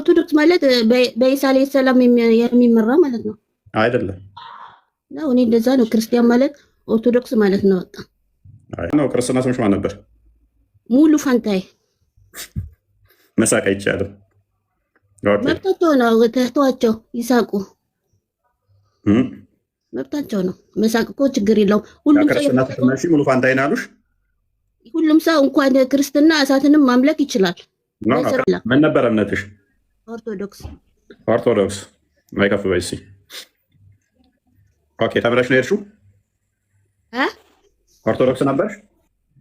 ኦርቶዶክስ ማለት በኢሳ አለይሂ ሰላም የሚመራ ማለት ነው አይደለም? ነው እኔ እንደዛ ነው። ክርስቲያን ማለት ኦርቶዶክስ ማለት ነው። በቃ አይ ነው። ክርስትና ስምሽ ማን ነበር? ሙሉ ፋንታይ። መሳቅ አይቻልም። ኦኬ መብታቸው ነው። ተዋቸው ይሳቁ፣ መብታቸው ነው። መሳቅ እኮ ችግር የለውም። ሁሉም ሰው ክርስትና ተነሺ ሙሉ ፋንታይ ናሉሽ። ሁሉም ሰው እንኳን ክርስትና እሳትንም ማምለክ ይችላል። ምን ነበር እምነትሽ? ኦርቶዶክስ። ኦርቶዶክስ ማይከፍ በይሲ። ኦኬ ተምረሽ ነው የሄድሽው? ኦርቶዶክስ ነበርሽ?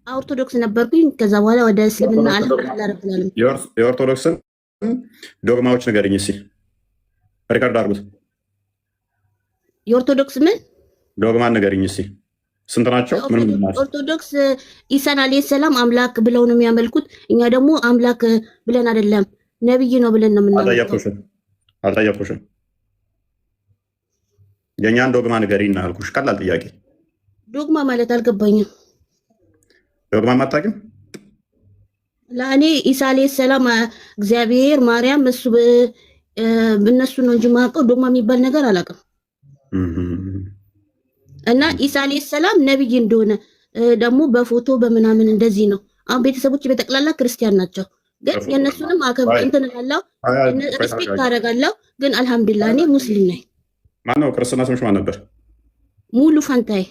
ኦርቶዶክስ ነበርኩኝ። ከዛ በኋላ ወደ እስልምና አልሐምዱሊላህ። የኦርቶዶክስን ዶግማዎች ንገሪኝ እስኪ፣ ሪከርድ አድርጉት። የኦርቶዶክስ ምን ዶግማን ንገሪኝ እስኪ፣ ስንት ናቸው? ምን ናቸው? ኦርቶዶክስ ኢሳን አለይሂ ሰላም አምላክ ብለው ነው የሚያመልኩት። እኛ ደግሞ አምላክ ብለን አይደለም ነብይ ነው ብለን ነው የምናመልከው። አልጠየኩሽም። የእኛን ዶግማ ንገሪኝ አልኩሽ። ቀላል ጥያቄ። ዶግማ ማለት አልገባኝም። ዶግማ አታውቂም? ለእኔ ኢሳ አለይሂ ሰላም እግዚአብሔር፣ ማርያም እነሱ ነው እንጂ የማውቀው ዶግማ የሚባል ነገር አላውቅም። እና ኢሳ አለይሂ ሰላም ነብይ እንደሆነ ደግሞ በፎቶ በምናምን እንደዚህ ነው። አሁን ቤተሰቦች በጠቅላላ ክርስቲያን ናቸው፣ ግን የእነሱንም አከብር እንትን እላለሁ፣ ሪስፔክት አደርጋለሁ። ግን አልሐምዱሊላህ እኔ ሙስሊም ነኝ። ማነው ክርስትና ስምሽ ማን ነበር? ሙሉ ፋንታይ።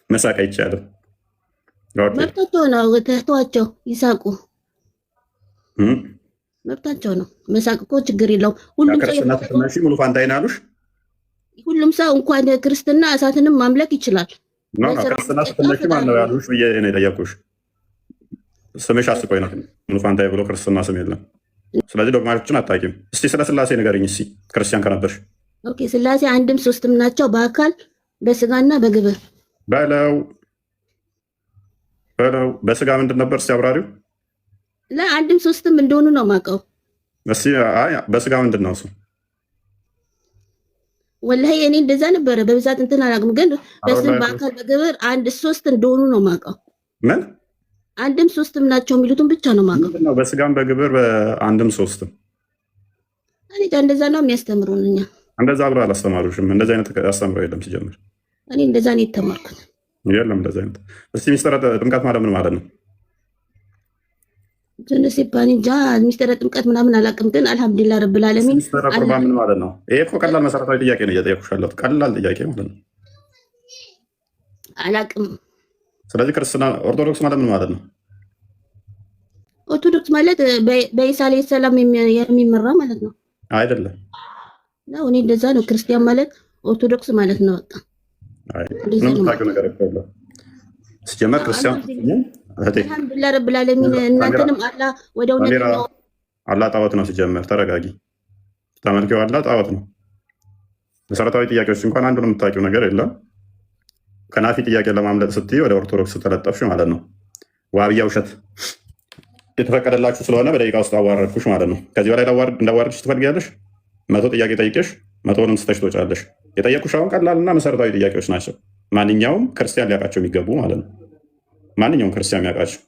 መሳቅ አይቻልም። መብታቸው ነው። ተዋቸው ይሳቁ፣ መብታቸው ነው። መሳቅ እኮ ችግር የለውም። ሁሉም ሰው ሙሉ ፋንታይ ናሉሽ። ሁሉም ሰው እንኳን ክርስትና እሳትንም ማምለክ ይችላል። ክርስትና ስትነሺ ማን ነው ያሉሽ ብዬ ነው የጠየኩሽ። ስምሽ አስቆኝ ነው። ሙሉ ፋንታይ ብሎ ክርስትና ስም የለም። ስለዚህ ዶግማዎችን አታውቂም። እስቲ ስለ ስላሴ ንገሪኝ እስቲ፣ ክርስቲያን ከነበርሽ። ኦኬ ስላሴ አንድም ሶስትም ናቸው፣ በአካል በስጋና በግብር በለው። በስጋ ምንድን ነበር እስቲ አብራሪው። ለአንድም ሶስትም እንደሆኑ ነው የማውቀው። በስጋ ምንድን ነው እሱ? ወላሂ እኔ እንደዛ ነበረ በብዛት እንትን አላውቅም፣ ግን በስም በአካል በግብር አንድ ሶስት እንደሆኑ ነው የማውቀው። ምን አንድም ሶስትም ናቸው የሚሉትን ብቻ ነው የማውቀው። በስጋም በግብር በአንድም ሶስትም እኔ እንደዛ ነው የሚያስተምሩን። እኛ እንደዛ ብሎ አላስተማሩሽም። እንደዛ አይነት አስተምሮ የለም ሲጀምር። እኔ እንደዛ ነው የተማርኩት። የለም እንደዛ አይነት። እስቲ ሚስጥረ ጥምቀት ማለት ምን ማለት ነው? ትንሽ ሲባል እንጃ ሚስጥረ ጥምቀት ምናምን አላውቅም፣ ግን አልሐምዱሊላህ ረብል ዓለሚን። ሚስጥረ ቁርባን ምን ማለት ነው? ይሄ እኮ ቀላል መሰረታዊ ጥያቄ ነው እየጠየኩሽ ያለሁት፣ ቀላል ጥያቄ ማለት ነው። አላውቅም። ስለዚህ ክርስትና ኦርቶዶክስ ማለት ምን ማለት ነው? ኦርቶዶክስ ማለት በኢሳ አለይሂ ሰላም የሚመራ ማለት ነው አይደለም? ነው እኔ እንደዛ ነው። ክርስቲያን ማለት ኦርቶዶክስ ማለት ነው። በቃ ምንም ታውቂው ነገር የለም ሲጀመር። ክርስቲያን አልሐምዱሊላህ ረብል ዓለሚን። እናንተንም አላህ ወደ እውነት ነው። አላህ ጣዖት ነው ሲጀመር። ተረጋጊ። ተመልከው፣ አላህ ጣዖት ነው። መሰረታዊ ጥያቄዎች እንኳን አንዱን የምታውቂው ነገር የለም። ከናፊ ጥያቄ ለማምለጥ ስትይ ወደ ኦርቶዶክስ ተለጠፍሽ ማለት ነው። ዋብያ ውሸት የተፈቀደላችሁ ስለሆነ በደቂቃ ውስጥ አዋረድኩሽ ማለት ነው። ከዚህ በላይ እንዳዋረድሽ ትፈልጊያለሽ? 100 ጥያቄ ጠይቄሽ 100ንም ስተሽ ትወጫለሽ። የጠየኩሽ አሁን ቀላልና መሰረታዊ ጥያቄዎች ናቸው። ማንኛውም ክርስቲያን ሊያውቃቸው የሚገቡ ማለት ነው። ማንኛውም ክርስቲያን የሚያውቃቸው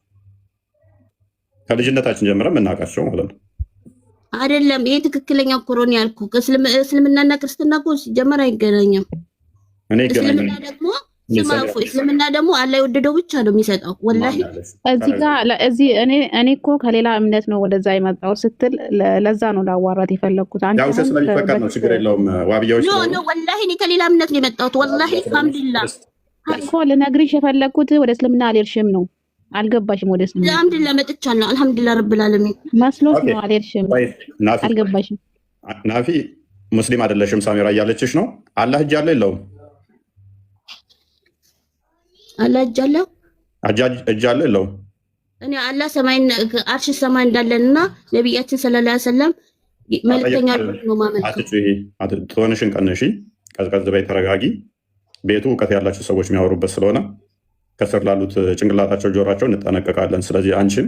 ከልጅነታችን ጀምረን የምናውቃቸው ማለት ነው። አይደለም ይሄ ትክክለኛ ኮሮኒ ያልኩ። እስልምናና ክርስትና እኮ ሲጀመር አይገናኝም። እኔ ይገናኛል ደግሞ እስልምና ደግሞ አላህ የወደደው ብቻ ነው የሚሰጠው። ወላሂ እዚህ ጋር እኔ እኮ ከሌላ እምነት ነው ወደዛ የመጣው ስትል ለዛ ነው ላዋራት የፈለግኩት። ያው ስለሚፈቀድ ነው፣ ችግር የለውም። ዋብያዎች ነው ወላሂ እኔ ከሌላ እምነት ነው የመጣሁት። ወላሂ አልሐምዱሊላህ እኮ ልነግርሽ የፈለግኩት ወደ እስልምና አልሄድሽም ነው። አልገባሽም? ወደ እስልምና አልሐምዱሊላህ መጥቻለሁ። አልሐምዱሊላህ ረብል ዓለሚን መስሎት ነው አልሄድሽም። አልገባሽም? ናፊ ሙስሊም አይደለሽም ሳሚራ እያለችሽ ነው። አላህ እጅ አለ የለውም? አላህ እጅ አለው? እጅ አለ የለውም? እኔ አላህ ሰማይና አርሽ ሰማይ እንዳለንና ነብያችን ሰለላሁ ዐለይሂ ወሰለም መልእክተኛ ነው ማመን። ትሆንሽን ቀንሺ፣ ቀዝቀዝ በይ፣ ተረጋጊ። ቤቱ እውቀት ያላቸው ሰዎች የሚያወሩበት ስለሆነ ከስር ላሉት ጭንቅላታቸው ጆሯቸው እንጠነቀቃለን። ስለዚህ አንቺም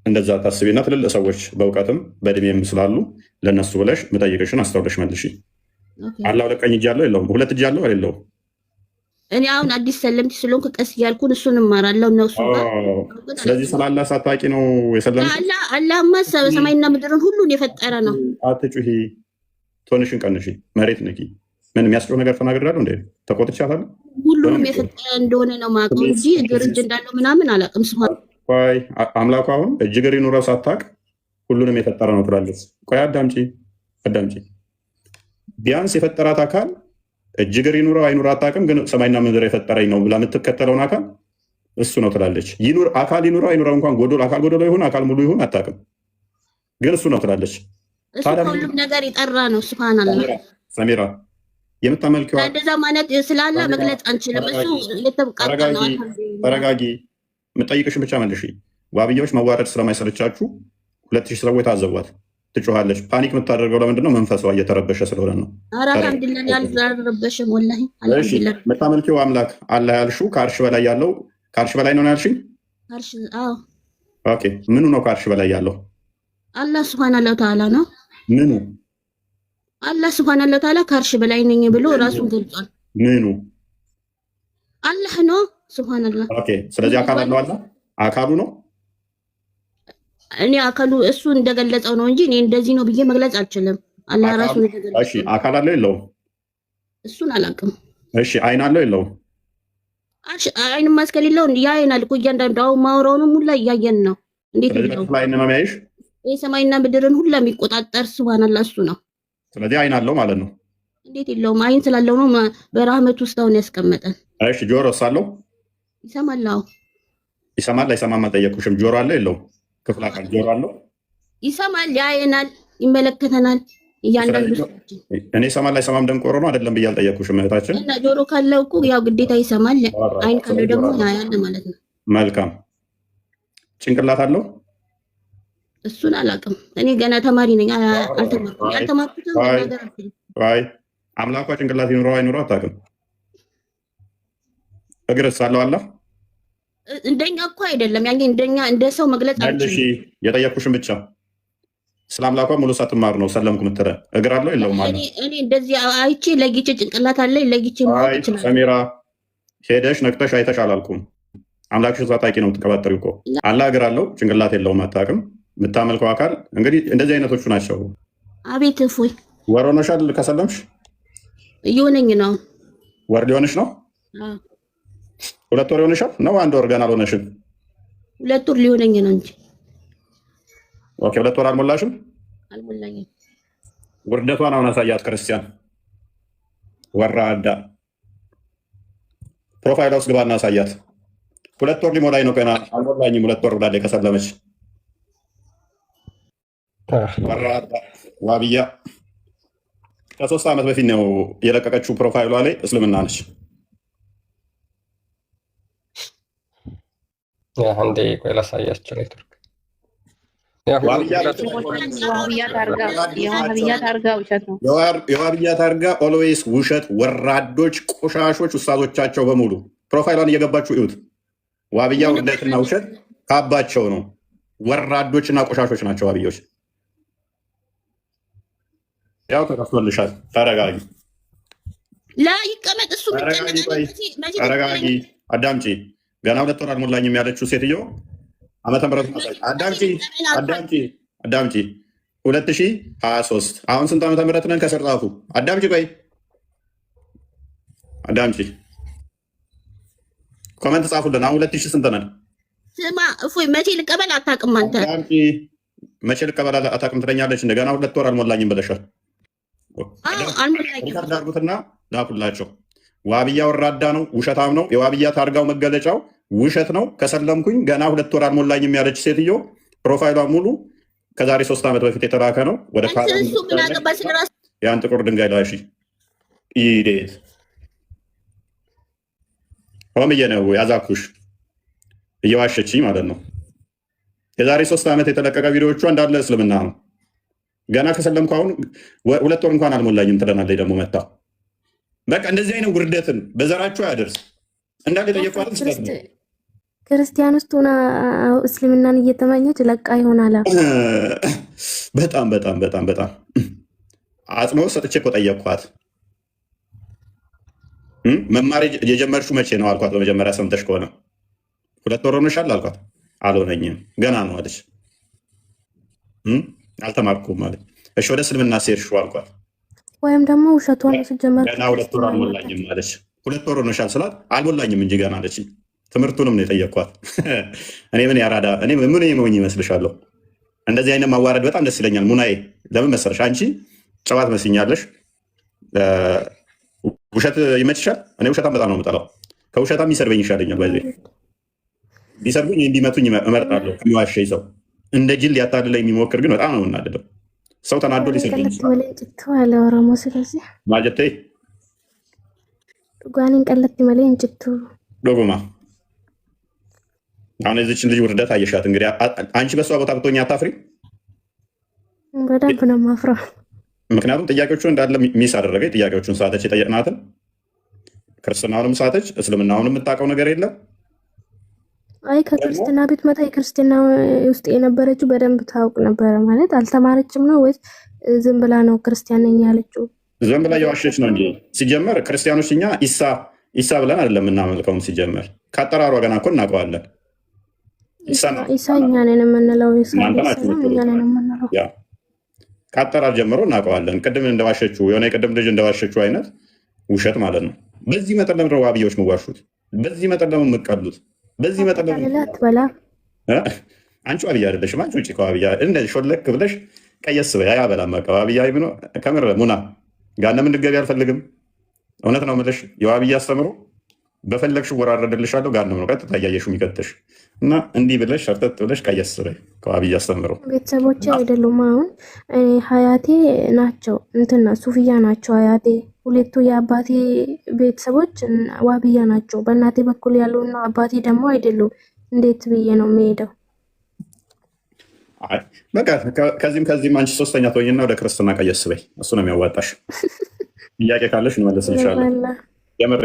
እንደዛ ታስቢና ትልልቅ ሰዎች በእውቀትም በእድሜም ስላሉ ለነሱ ብለሽ ምጠይቅሽን አስተውለሽ መልሺ። አላህ ሁለት ቀኝ እጅ አለው የለውም? ሁለት እጅ አለው የለውም? እኔ አሁን አዲስ ሰለምቲ ስለሆንኩ ቀስ እያልኩን እሱን እማራለሁ ነው እሱ ጋር። ስለዚህ ስለ አላህ ሳታውቂ ነው የሰለምቲ? አላህማ ሰማይና ምድርን ሁሉን የፈጠረ ነው። አትጩሂ፣ ቶንሽን ቀንሺ፣ መሬት ንኪ። ምን የሚያስጨው ነገር ተናግሬያለሁ እንዴ? ተቆጥቻለሁ? ሁሉንም የፈጠረ እንደሆነ ነው የማውቀው እንጂ እግር እጅ እንዳለው ምናምን አላውቅም። ቆይ አምላኩ አሁን እጅ እግር ይኑረው ሳታውቅ ሁሉንም የፈጠረ ነው ትላለች። ቆይ አዳምጪ። ቢያንስ የፈጠራት አካል እጅ እግር ይኑረው አይኑር አታውቅም፣ ግን ሰማይና ምድር የፈጠረኝ ነው ብላ የምትከተለውን አካል እሱ ነው ትላለች። አካል ይኑረው አይኑረው እንኳን አካል ጎደሎ ይሁን አካል ሙሉ ይሁን አታውቅም፣ ግን እሱ ነው ትላለች። እሱ ሁሉም ነገር የጠራ ነው። ሱብሃንአላህ። ሰሚራ የምታመልከው እንደዛ ማለት ስላለ መግለጽ አንችልም። እሱ የተብቃቃ ነው። ተረጋጊ። የምጠይቅሽን ብቻ መልሺ። ዋብያዎች መዋረድ ስለማይሰለቻችሁ 2000 ሰዎች ታዘቧት። ትጮሃለች። ፓኒክ የምታደርገው ለምንድን ነው? መንፈሷ እየተረበሸ ስለሆነ ነው። አልሐምዱሊላህ ያልረበሸም ወላሂ አልሐምዱሊላህ። የምታመልኪው አምላክ አላህ ያልሽው ከአርሽ በላይ ያለው ከአርሽ በላይ ነው ያልሽኝ? አርሽ አዎ። ኦኬ ምኑ ነው ከአርሽ በላይ ያለው? አላህ ሱብሃነሁ ወተዓላ ነው። ምኑ? አላህ ሱብሃነሁ ወተዓላ ከአርሽ በላይ ነኝ ብሎ ራሱን ገልጿል። ምኑ? አላህ ነው ሱብሃነላህ። ኦኬ ስለዚህ አካል አለው አላህ? አካሉ ነው? እኔ አካሉ እሱ እንደገለጸው ነው እንጂ እኔ እንደዚህ ነው ብዬ መግለጽ አልችልም። አላህ ራሱ እንደገለጸው። እሺ አካል አለው የለውም? እሱን አላውቅም። እሺ አይን አለው የለውም? አይን ማስከሌለው ያየናል እኮ እያንዳንዱ አሁን ማውራውንም ሁላ እያየን ነው። እንዴት ነው አይን ነው የሚያይሽ? የሰማይና ምድርን ሁላ የሚቆጣጠር ሱብሃንአላህ እሱ ነው። ስለዚህ አይን አለው ማለት ነው። እንዴት የለውም? አይን ስላለው ነው በራህመት ውስጥ አሁን ያስቀመጠን። እሺ ጆሮስ አለው? ይሰማል። አዎ ይሰማል። አይሰማም አልጠየኩሽም። ጆሮ አለ የለውም? ክፍል አካል ጆሮ አለው? ይሰማል፣ ያየናል፣ ይመለከተናል። እያንዳንዱ እኔ ይሰማል አይሰማም ደንቆሮ ነው አይደለም ብዬ አልጠየኩሽም እህታችን። እና ጆሮ ካለው እኮ ያው ግዴታ ይሰማል፣ አይን ካለው ደግሞ ያያል ማለት ነው። መልካም። ጭንቅላት አለው? እሱን አላውቅም። እኔ ገና ተማሪ ነኝ፣ አልተማርኩም። ያልተማርኩት ነገር አይ አምላኳ ጭንቅላት ይኑረው አይኑረው አታውቅም። እግርስ አለው አላህ? እንደኛ እኮ አይደለም። ያኔ እንደኛ እንደ ሰው መግለጽ አንችልም። የጠየኩሽን ብቻ ስለ አምላኳ ሙሉ ሳትማር ነው ሰለምኩ የምትረ እግር አለው የለውም? እኔ እንደዚህ አይቼ ለጊቼ ጭንቅላት አለ ለጊቼ ማወቅ ይችላል። ሰሚራ ሄደሽ ነክተሽ አይተሽ አላልኩም። አምላክሽ ታጣቂ ነው የምትቀባጠሪው እኮ። አላህ እግር አለው ጭንቅላት የለውም አታውቅም። የምታመልከው አካል እንግዲህ እንደዚህ አይነቶቹ ናቸው። አቤት እፎይ ወር ሆነሻል ከሰለምሽ? እየሆነኝ ነው። ወር ሊሆንሽ ነው? 2 ወር ይሆንሻል ነው? 1 ወር ገና አልሆነሽም? 2 ወር ሊሆነኝ ነው እንጂ። ኦኬ 2 ወር አልሞላሽም? አልሞላኝም። ውርደቷን አሁን አሳያት ክርስቲያን ወራዳ። ፕሮፋይል ውስጥ ግባና አሳያት። 2 ወር ሊሞላኝ ነው ገና አልሞላኝም። 2 ወር ብላለች ከሰለመች። ወራዳ ዋብያ ከ3 ዓመት በፊት ነው የለቀቀችው። ፕሮፋይሏ ላይ እስልምና ነች። አንዴ ቆይ ላሳያቸው። ኔትወርክ የዋብያ ታርጋ ኦልዌይስ ውሸት፣ ወራዶች፣ ቆሻሾች ውስታዞቻቸው በሙሉ ፕሮፋይሏን እየገባችሁ እዩት። ዋብያ ውርደትና ውሸት ካባቸው ነው። ወራዶችና ቆሻሾች ናቸው ዋብያዎች። ያው ተከፍቶልሻል። ተረጋጊ፣ ይቀመጥ እሱ። ተረጋጊ፣ አዳምጪ። ገና 2 ወር አልሞላኝም ያለችው ሴትዮ ዓመተ ምህረት አዳምጪ 2023 አሁን ስንት ዓመተ ምህረት ነን? ከስር ጻፉ። አዳምጪ፣ ቆይ አዳምጪ፣ ኮመንት ጻፉልን። አሁን 2000 ስንት ነን? ስማ እፎይ፣ መቼ ልቀበል አታውቅም አንተ። አዳምጪ፣ መቼ ልቀበል አታውቅም ትለኛለች። እንደገና 2 ወር አልሞላኝም ብለሻል። አልሞላኝም ላኩላቸው። ዋብያ ወራዳ ነው፣ ውሸታም ነው። የዋብያ ታርጋው መገለጫው ውሸት ነው። ከሰለምኩኝ ገና 2 ወር አልሞላኝም ያለች ሴትዮ ፕሮፋይሏ ሙሉ ከዛሬ 3 ዓመት በፊት የተላከ ነው። ወደ ያን ጥቁር ድንጋይ ላሺ ኢዴት ሆምዬ ነው ያዛኩሽ፣ እየዋሸች ማለት ነው። የዛሬ 3 ዓመት የተለቀቀ ቪዲዮዎቿ እንዳለ እስልምና ነው። ገና ከሰለምኩ አሁን 2 ወር እንኳን አልሞላኝም ትለናለች ደግሞ መታ። በቃ እንደዚህ አይነት ውርደትን በዘራቸው ያደርስ እንዳለ የጠየቋት ስለት ነው። ክርስቲያን ውስጥ ሆና እስልምናን እየተማኘች ለቃ ይሆናል። በጣም በጣም በጣም በጣም አጽንኦት ሰጥቼ እኮ ጠየቅኳት። መማር የጀመርሽው መቼ ነው አልኳት። በመጀመሪያ ሰምተሽ ከሆነ 2 ወር ሆኖሻል አልኳት። አልሆነኝም ገና ነው አለች። አልተማርኩም ማለት እሺ፣ ወደ እስልምና ሴርሽ አልኳት። ወይም ደግሞ ውሸቷን ሲጀመር ገና 2 ወር አልሞላኝም አለች። 2 ወር ሆኖሻል ስላት አልሞላኝም እንጂ ገና አለች። ትምህርቱንም ነው የጠየቅኳት። እኔ ምን ያራዳ እኔ ምን ሞኝ ይመስልሻለሁ? እንደዚህ አይነት ማዋረድ በጣም ደስ ይለኛል። ሙናዬ ለምን መሰለሽ? አንቺ ጨዋት መስኛለሽ። ውሸት ይመችሻል። እኔ ውሸታም በጣም ነው የምጠላው። ከውሸታም ይሰርበኝ ይሻለኛል። ባይዘ ቢሰርቡኝ እንዲመቱኝ እመርጣለሁ ከሚዋሸኝ ሰው። እንደ ጅል ሊያታልለኝ የሚሞክር ግን በጣም ነው የምናደደው። ሰው ተናዶ ሊሰርበኝ ይችላል። ኦሮሞ ስለዚህ ማጀቴ ጓኒን ቀለት መለ እንጭቱ ዶጎማ አሁን እዚችን ልጅ ውርደት አየሻት። እንግዲህ አንቺ በሷ ቦታ ብትሆኚ አታፍሪ? በደንብ ነው የማፍረው። ምክንያቱም ጥያቄዎቹ እንዳለ ሚስ አደረገኝ። ጥያቄዎቹን ሳተች፣ የጠየቅናትን ክርስትናውንም ሳተች፣ እስልምናውንም የምታውቀው ነገር የለም። አይ ከክርስትና ቤት መጣ። የክርስትና ውስጥ የነበረችው በደንብ ታውቅ ነበረ ማለት አልተማረችም ነው ወይስ ዝም ብላ ነው ክርስቲያን ነኝ ያለችው? ዝም ብላ የዋሸች ነው እንጂ ሲጀመር ክርስቲያኖች እኛ ኢሳ ብለን አይደለም የምናመልከውም። ሲጀመር ከአጠራሯ ገና እኮ እናውቀዋለን። ኢሳ እኛ ነን የምንለው፣ እኛ ነን የምንለው ከአጠራር ጀምሮ እናውቀዋለን። ቅድም እንደዋሸችው የሆነ የቅድም ልጅ እንደዋሸችው አይነት ውሸት ማለት ነው። በዚህ መጠን ለምድረ ዋብያዎች መዋሹት፣ በዚህ መጠን ለምን የምትቀሉት? በዚህ መጠን ለምን አንቺ ዋብያ አይደለሽም። አንቺ ውጭ ከዋብያ እንደዚህ ሾለክ ብለሽ ቀየስ በይ። አያበላም በቃ ዋብያ ብሎ ከምር ሙና ጋነም እንድትገቢ አልፈልግም። እውነት ነው የምልሽ። የዋብያ አስተምሮ በፈለግሽ ወራረድልሻለሁ። ጋነም ነው ቀጥታ እያየሽው የሚከተሽ እና እንዲህ ብለሽ ሸርተት ብለሽ ቀየስ በይ ከዋብያ አስተምሮ። ቤተሰቦቼ አይደሉም አሁን ሀያቴ ናቸው እንትና ሱፍያ ናቸው ሀያቴ። ሁለቱ የአባቴ ቤተሰቦች ዋብያ ናቸው። በእናቴ በኩል ያሉና አባቴ ደግሞ አይደሉም። እንዴት ብዬ ነው የሚሄደው? በቃ ከዚህም አንቺ ሶስተኛ ትሆኝና ወደ ክርስትና ቀየስ በይ። እሱ ነው የሚያዋጣሽ። ጥያቄ ካለሽ እንመለስልሻለን። የምሬ